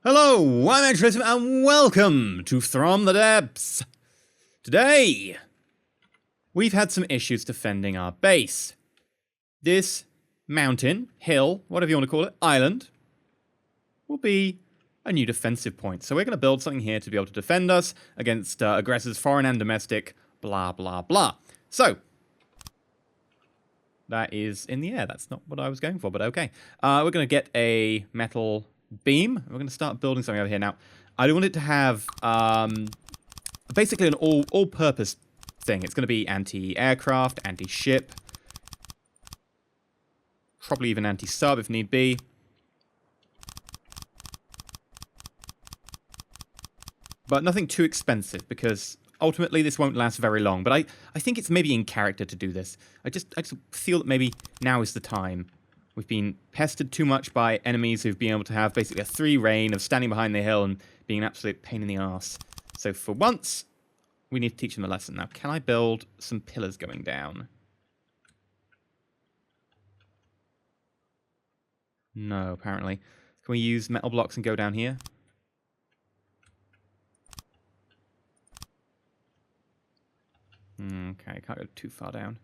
Hello, I'm EnterElysium and welcome to From the Depths. Today, we've had some issues defending our base. This mountain, hill, whatever you want to call it, island, will be a new defensive point. So we're going to build something here to be able to defend us against aggressors, foreign and domestic, blah, blah, blah. So, that is in the air. That's not what I was going for, but okay. We're going to get a metal beam. We're going to start building something over here. Now, I don't want it to have basically an all-purpose thing. It's going to be anti-aircraft, anti-ship, probably even anti-sub if need be. But nothing too expensive, because ultimately this won't last very long. But I think it's maybe in character to do this. I just feel that maybe now is the time. We've been pestered too much by enemies who've been able to have basically a 3 reign of standing behind the hill and being an absolute pain in the arse. So for once, we need to teach them a lesson. Now, can I build some pillars going down? No, apparently. Can we use metal blocks and go down here? Okay, can't go too far down.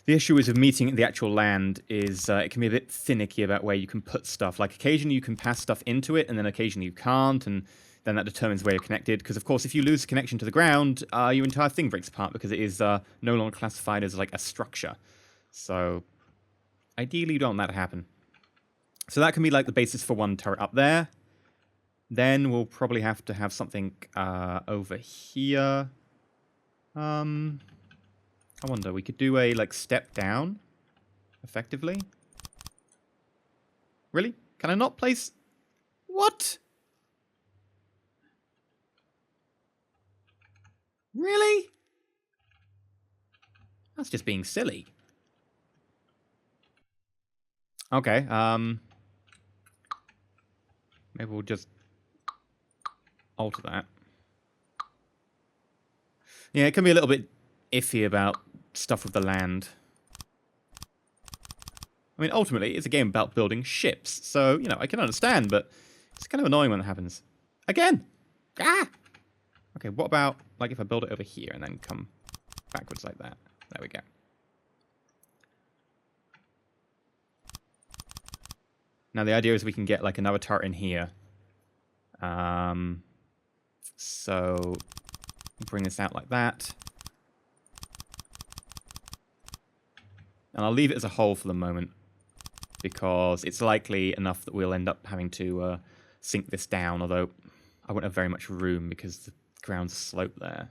The issue is with meeting the actual land is it can be a bit finicky about where you can put stuff. Like occasionally you can pass stuff into it, and then occasionally you can't, and then that determines where you're connected. Because of course, if you lose connection to the ground, your entire thing breaks apart because it is no longer classified as like a structure. So ideally, you don't want that to happen. So that can be like the basis for one turret up there. Then we'll probably have to have something over here. I wonder, we could do a, like, step down, effectively. Really? Can I not place... What? Really? That's just being silly. Okay, maybe we'll just alter that. Yeah, it can be a little bit iffy about stuff with the land. I mean, ultimately, it's a game about building ships, so, you know, I can understand, but it's kind of annoying when that happens. Again! Ah! Okay, what about, like, if I build it over here and then come backwards like that? There we go. Now, the idea is we can get, like, another turret in here. So, bring this out like that. And I'll leave it as a whole for the moment, because it's likely enough that we'll end up having to sink this down, although I won't have very much room because the ground's sloped there.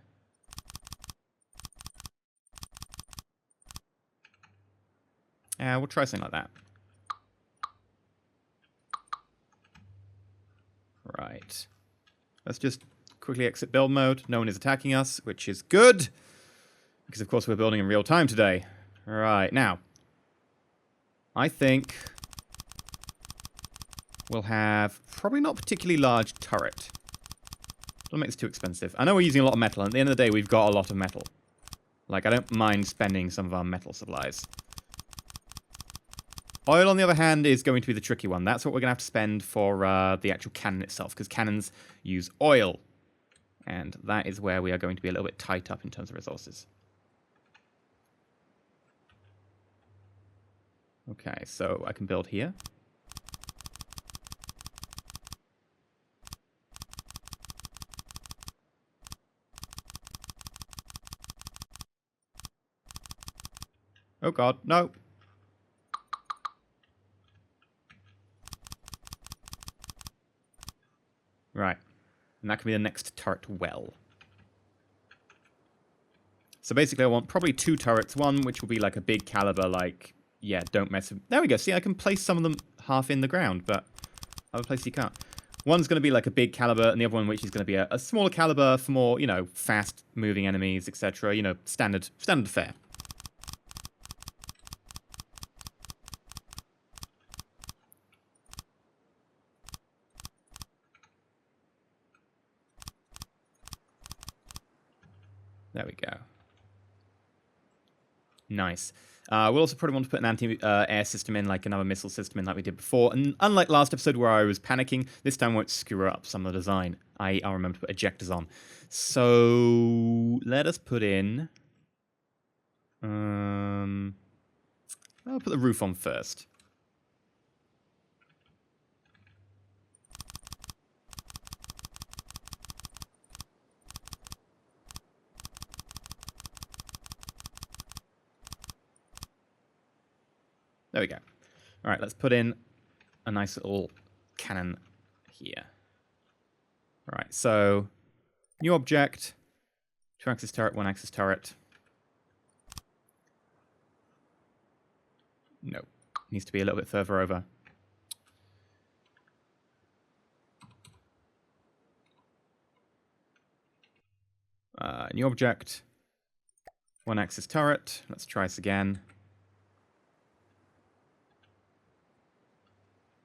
Yeah, we'll try something like that. Right. Let's just quickly exit build mode. No one is attacking us, which is good, because of course we're building in real time today. Right, now, I think we'll have probably not particularly large turret. Don't make this too expensive. I know we're using a lot of metal, and at the end of the day, we've got a lot of metal. Like, I don't mind spending some of our metal supplies. Oil, on the other hand, is going to be the tricky one. That's what we're going to have to spend for the actual cannon itself, because cannons use oil. And that is where we are going to be a little bit tight up in terms of resources. Okay, so I can build here. Oh god, no! Right, and that can be the next turret well. So basically I want probably 2 turrets, one which will be like a big caliber, like... Yeah, don't mess with... There we go. See, I can place some of them half in the ground, but other places you can't. One's going to be like a big caliber, and the other one which is going to be a smaller caliber for more, you know, fast-moving enemies, etc. You know, standard fare. There we go. Nice. We'll also probably want to put an anti-air system in, like another missile system in like we did before. And unlike last episode where I was panicking, this time won't screw up some of the design. I'll remember to put ejectors on. So let us put in... I'll put the roof on first. There we go. All right, let's put in a nice little cannon here. All right, so new object, 2-axis turret, 1-axis turret. No, needs to be a little bit further over. New object, 1-axis turret. Let's try this again.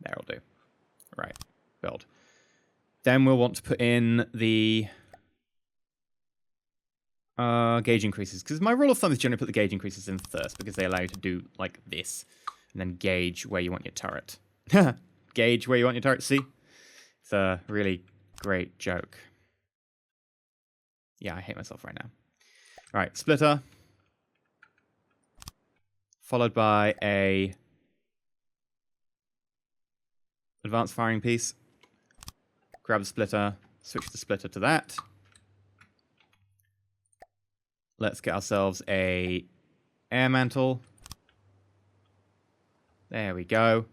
That'll do. Right, build. Then we'll want to put in the gauge increases, because my rule of thumb is generally put the gauge increases in first, because they allow you to do like this, and then gauge where you want your turret. Gauge where you want your turret, see? It's a really great joke. Yeah, I hate myself right now. All right, splitter. Followed by a advanced firing piece. Grab the splitter, switch the splitter to that. Let's get ourselves a air mantle. There we go.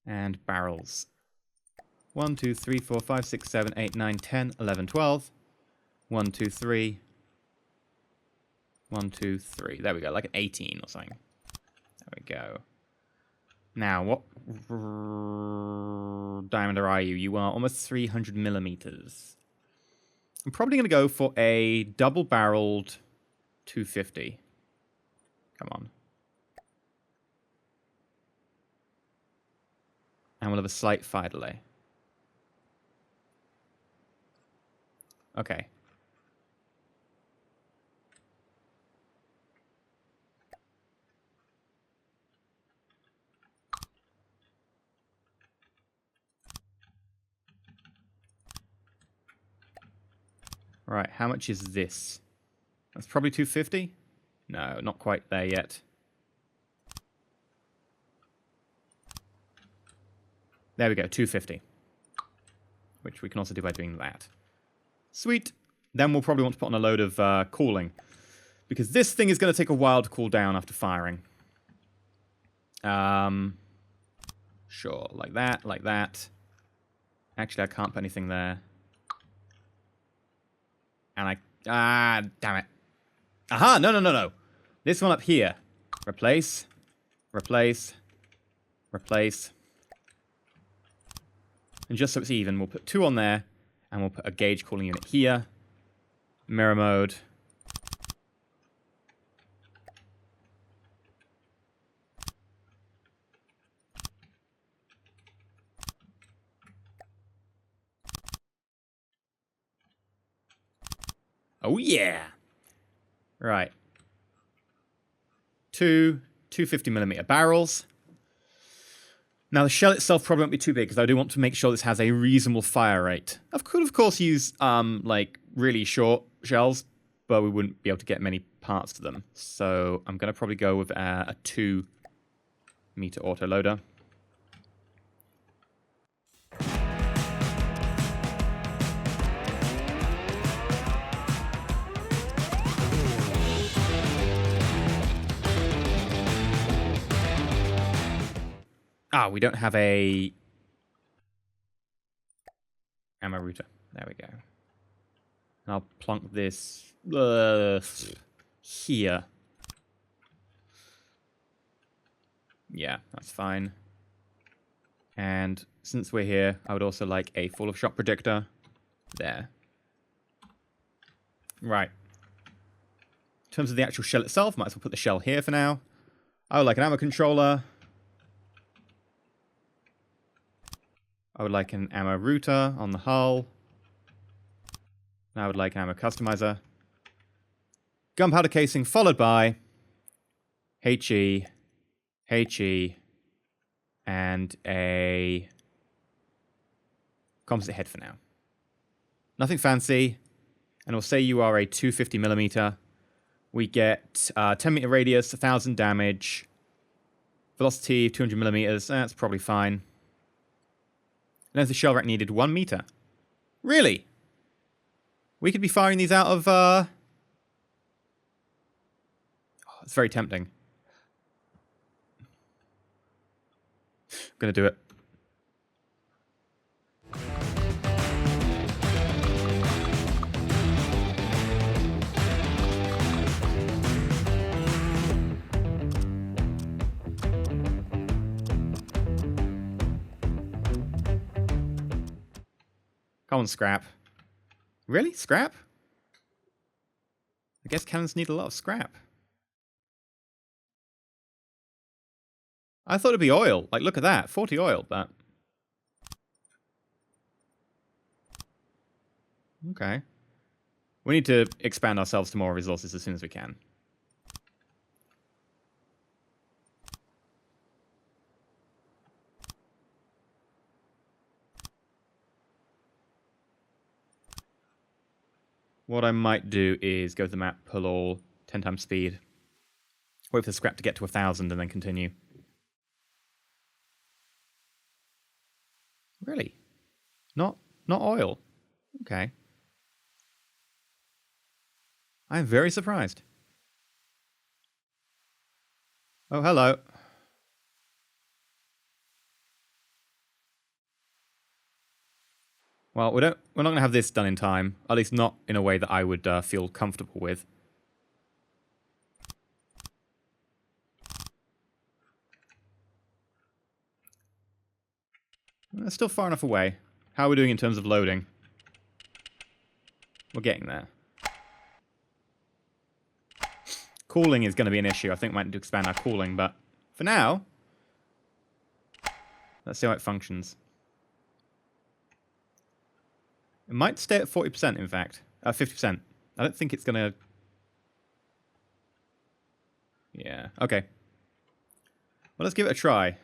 And barrels. 1, 2, 3, 4, 5, 6, 7, 8, 9, 10, 11, 12. 1, 2, 3. 1, 2, 3. There we go, like an 18 or something. There we go. Now, what diameter are you? You are almost 300 millimeters. I'm probably going to go for a double-barreled 250. Come on. And we'll have a slight fire delay. Okay. Right, how much is this? That's probably 250? No, not quite there yet. There we go, 250. Which we can also do by doing that. Sweet. Then we'll probably want to put on a load of cooling. Because this thing is going to take a while to cool down after firing. Sure, like that, like that. Actually, I can't put anything there. And damn it. Aha, no. This one up here. Replace, replace, replace. And just so it's even, we'll put 2 on there, and we'll put a gauge cooling unit here. Mirror mode. Oh yeah! Right. 250mm barrels. Now the shell itself probably won't be too big because I do want to make sure this has a reasonable fire rate. I could of course use like really short shells, but we wouldn't be able to get many parts to them. So I'm going to probably go with a 2-meter autoloader. Ah, we don't have a ammo router. There we go. And I'll plonk this here. Yeah, that's fine. And since we're here, I would also like a full of shot projector there. Right. In terms of the actual shell itself, might as well put the shell here for now. I would like an ammo controller. I would like an ammo router on the hull. I would like ammo customizer. Gunpowder casing followed by HE, HE, and a composite head for now. Nothing fancy. And we'll say you are a 250mm. We get 10-meter radius, 1,000 damage. Velocity, 200mm. That's probably fine. And as the shell rack needed 1 meter. Really? We could be firing these out of... Oh, it's very tempting. I'm gonna do it. Come on, scrap. Really? Scrap? I guess cannons need a lot of scrap. I thought it'd be oil. Like, look at that. 40 oil, but... Okay. We need to expand ourselves to more resources as soon as we can. What I might do is go to the map, pull all, 10 times speed. Wait for the scrap to get to 1,000 and then continue. Really? Not oil? Okay. I'm very surprised. Oh, hello. Well, we're not going to have this done in time. At least not in a way that I would feel comfortable with. It's still far enough away. How are we doing in terms of loading? We're getting there. Cooling is going to be an issue. I think we might need to expand our cooling, but for now, let's see how it functions. It might stay at 40%, in fact. 50%. I don't think it's going to... Yeah, okay. Well, let's give it a try.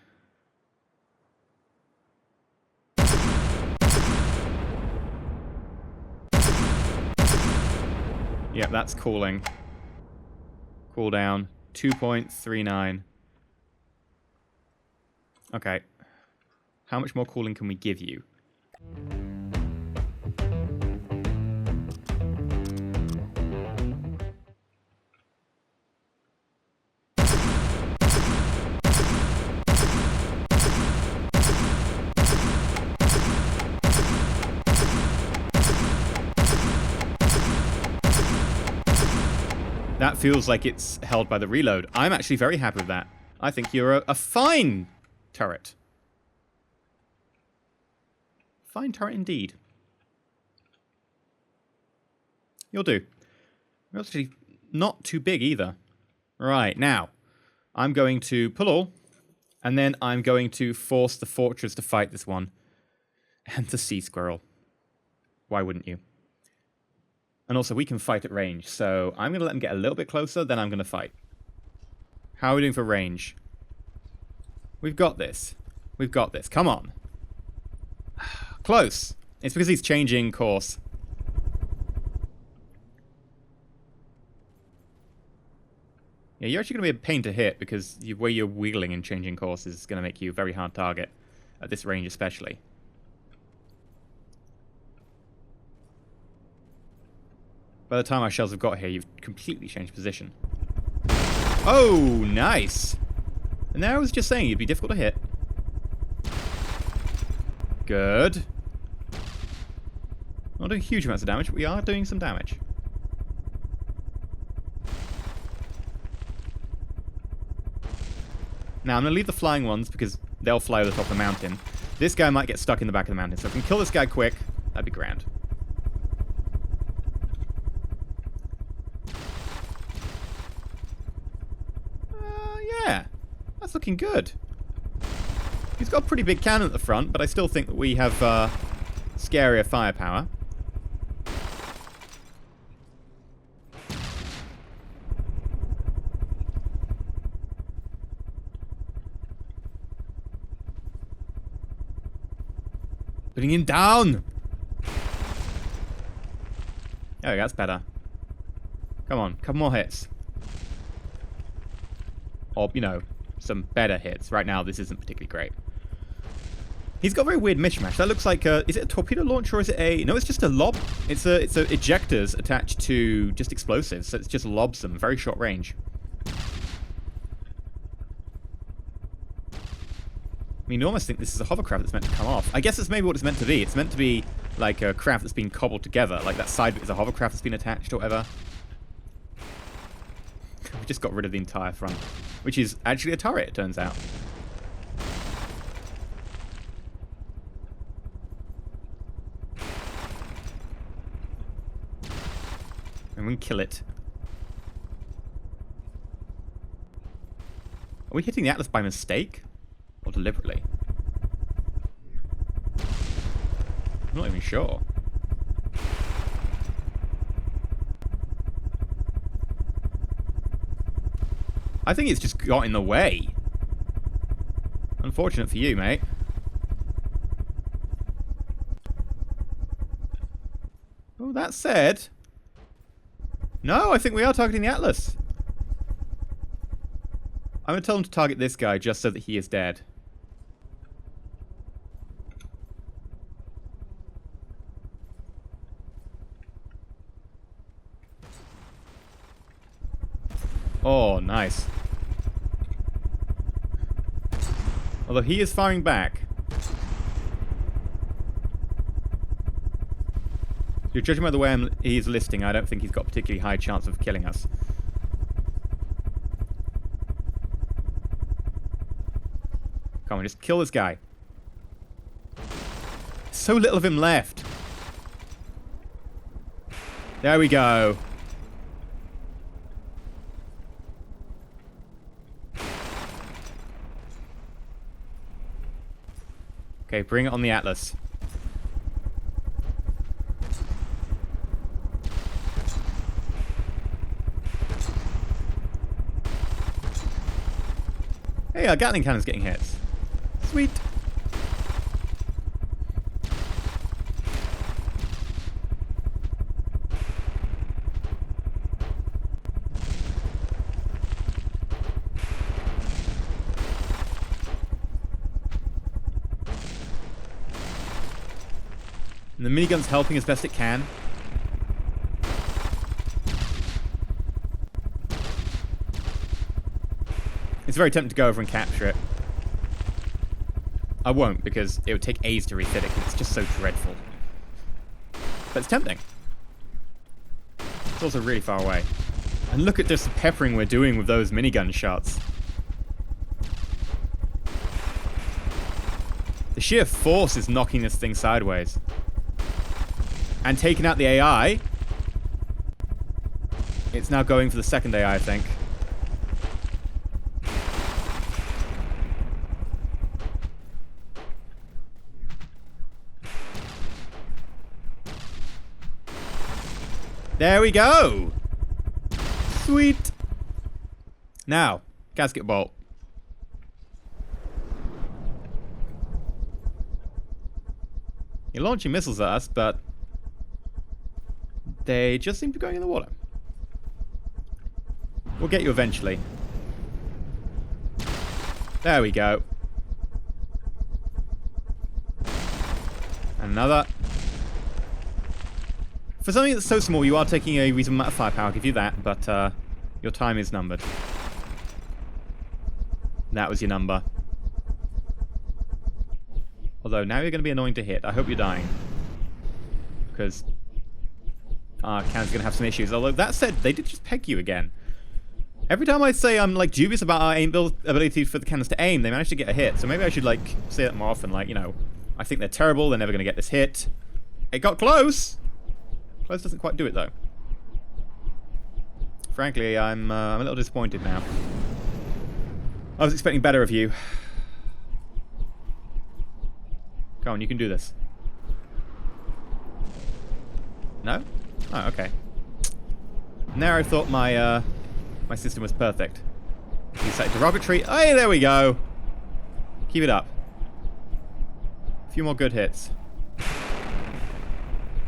Yep, that's cooling. Cooldown, 2.39. Okay. How much more cooling can we give you? That feels like it's held by the reload. I'm actually very happy with that. I think you're a fine turret. Fine turret indeed. You'll do. You're actually not too big either. Right, now, I'm going to pull all, and then I'm going to force the fortress to fight this one. And the sea squirrel. Why wouldn't you? And also, we can fight at range, so I'm going to let them get a little bit closer, then I'm going to fight. How are we doing for range? We've got this. We've got this. Come on. Close. It's because he's changing course. Yeah, you're actually going to be a pain to hit, because the way you're wiggling and changing course is going to make you a very hard target, at this range especially. By the time our shells have got here, you've completely changed position. Oh, nice! And there I was just saying you'd be difficult to hit. Good. Not doing huge amounts of damage, but we are doing some damage. Now, I'm going to leave the flying ones because they'll fly over the top of the mountain. This guy might get stuck in the back of the mountain, so if we can kill this guy quick, that'd be grand. Yeah, that's looking good. He's got a pretty big cannon at the front, but I still think that we have scarier firepower. Putting him down! There we go, that's better. Come on, couple more hits. Or, you know, some better hits. Right now, this isn't particularly great. He's got a very weird mishmash. That looks like a... Is it a torpedo launcher or is it a... No, it's just a lob. It's a ejectors attached to just explosives. So it just lobs them. Very short range. I mean, you almost think this is a hovercraft that's meant to come off. I guess that's maybe what it's meant to be. It's meant to be like a craft that's been cobbled together. Like that side bit is a hovercraft that's been attached or whatever. We just got rid of the entire front. Which is actually a turret, it turns out. And we can kill it. Are we hitting the Atlas by mistake? Or deliberately? I'm not even sure. I think it's just got in the way. Unfortunate for you, mate. Oh, that said... No, I think we are targeting the Atlas. I'm going to tell them to target this guy just so that he is dead. Oh, nice. Although he is firing back. You're judging by the way he's listing, I don't think he's got a particularly high chance of killing us. Come on, just kill this guy. So little of him left. There we go. Okay, bring it on the Atlas. Hey, our Gatling cannon's getting hits. Sweet. And the minigun's helping as best it can. It's very tempting to go over and capture it. I won't, because it would take ages to refit it, because it's just so dreadful. But it's tempting. It's also really far away. And look at this peppering we're doing with those minigun shots. The sheer force is knocking this thing sideways. And taking out the AI. It's now going for the second AI, I think. There we go! Sweet! Now, gasket bolt. You're launching missiles at us, but they just seem to be going in the water. We'll get you eventually. There we go. Another. For something that's so small, you are taking a reasonable amount of firepower, I'll give you that, but your time is numbered. That was your number. Although, now you're going to be annoying to hit. I hope you're dying. Because our cannon's going to have some issues. Although, that said, they did just peg you again. Every time I say I'm, like, dubious about our aim build ability for the cannons to aim, they manage to get a hit. So maybe I should, like, say that more often. Like, you know, I think they're terrible, they're never going to get this hit. It got close! Close doesn't quite do it, though. Frankly, I'm a little disappointed now. I was expecting better of you. Come on, you can do this. No? Oh, okay. Now I thought my my system was perfect. You say derogatory. Hey, there we go. Keep it up. A few more good hits.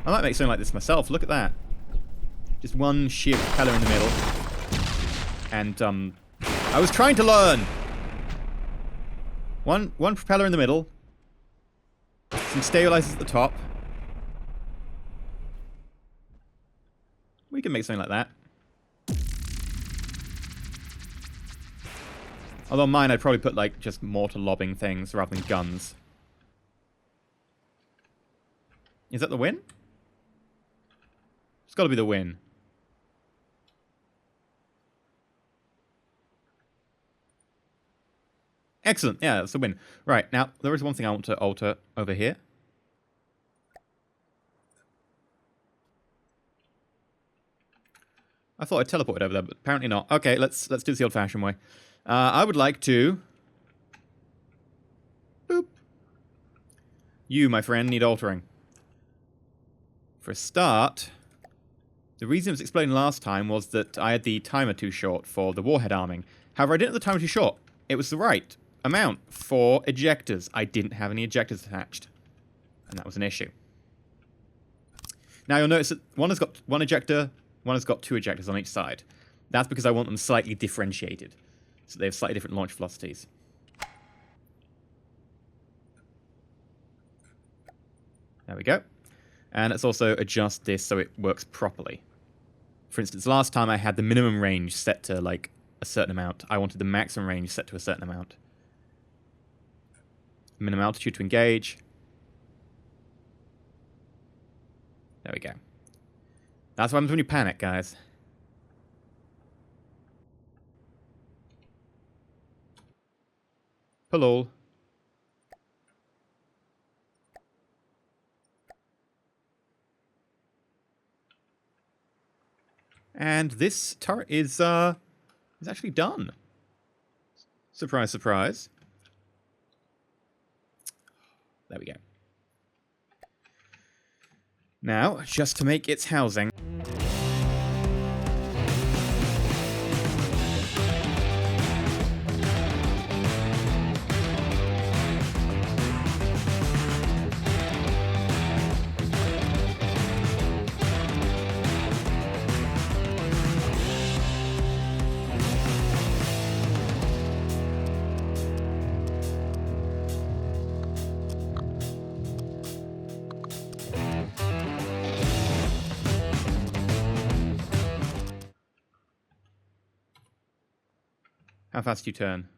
I might make something like this myself. Look at that. Just one sheer propeller in the middle. And, I was trying to learn! One propeller in the middle. Some stabilizers at the top. We can make something like that. Although mine, I'd probably put, like, just mortar lobbing things rather than guns. Is that the win? It's got to be the win. Excellent. Yeah, that's the win. Right, now, there is one thing I want to alter over here. I thought I teleported over there, but apparently not. Okay, let's do this the old-fashioned way. I would like to... Boop. You, my friend, need altering. For a start, the reason it was explained last time was that I had the timer too short for the warhead arming. However, I didn't have the timer too short. It was the right amount for ejectors. I didn't have any ejectors attached. And that was an issue. Now you'll notice that one has got one ejector, one has got two ejectors on each side. That's because I want them slightly differentiated. So they have slightly different launch velocities. There we go. And let's also adjust this so it works properly. For instance, last time I had the minimum range set to like a certain amount. I wanted the maximum range set to a certain amount. Minimum altitude to engage. There we go. That's what happens when you panic, guys. Hello. And this turret is actually done. Surprise, surprise. There we go. Now, just to make its housing. How fast do you turn?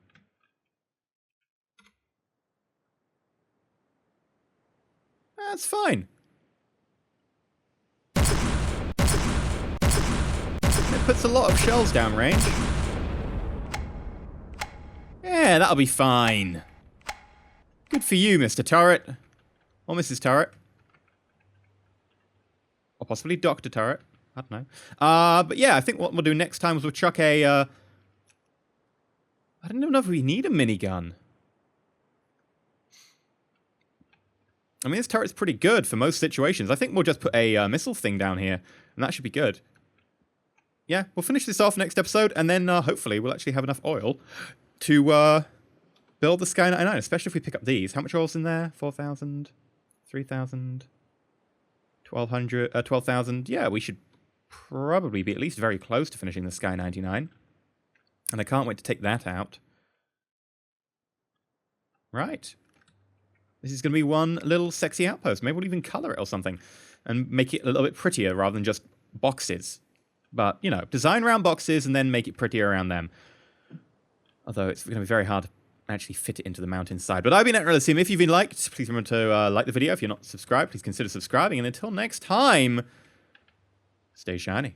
That's fine. It puts a lot of shells downrange. Yeah, that'll be fine. Good for you, Mr. Turret. Or Mrs. Turret. Or possibly Dr. Turret. I don't know. But yeah, I think what we'll do next time is we'll chuck a... I don't know if we need a minigun. I mean, this turret's pretty good for most situations. I think we'll just put a missile thing down here, and that should be good. Yeah, we'll finish this off next episode, and then hopefully we'll actually have enough oil to build the Sky 99, especially if we pick up these. How much oil's in there? 4,000? 3,000? 1,200? 12,000? Yeah, we should probably be at least very close to finishing the Sky 99. And I can't wait to take that out. Right. This is going to be one little sexy outpost. Maybe we'll even color it or something. And make it a little bit prettier rather than just boxes. But, you know, design around boxes and then make it prettier around them. Although it's going to be very hard to actually fit it into the mountainside. But I've been EnterElysium. If you've been liked, please remember to like the video. If you're not subscribed, please consider subscribing. And until next time, stay shiny.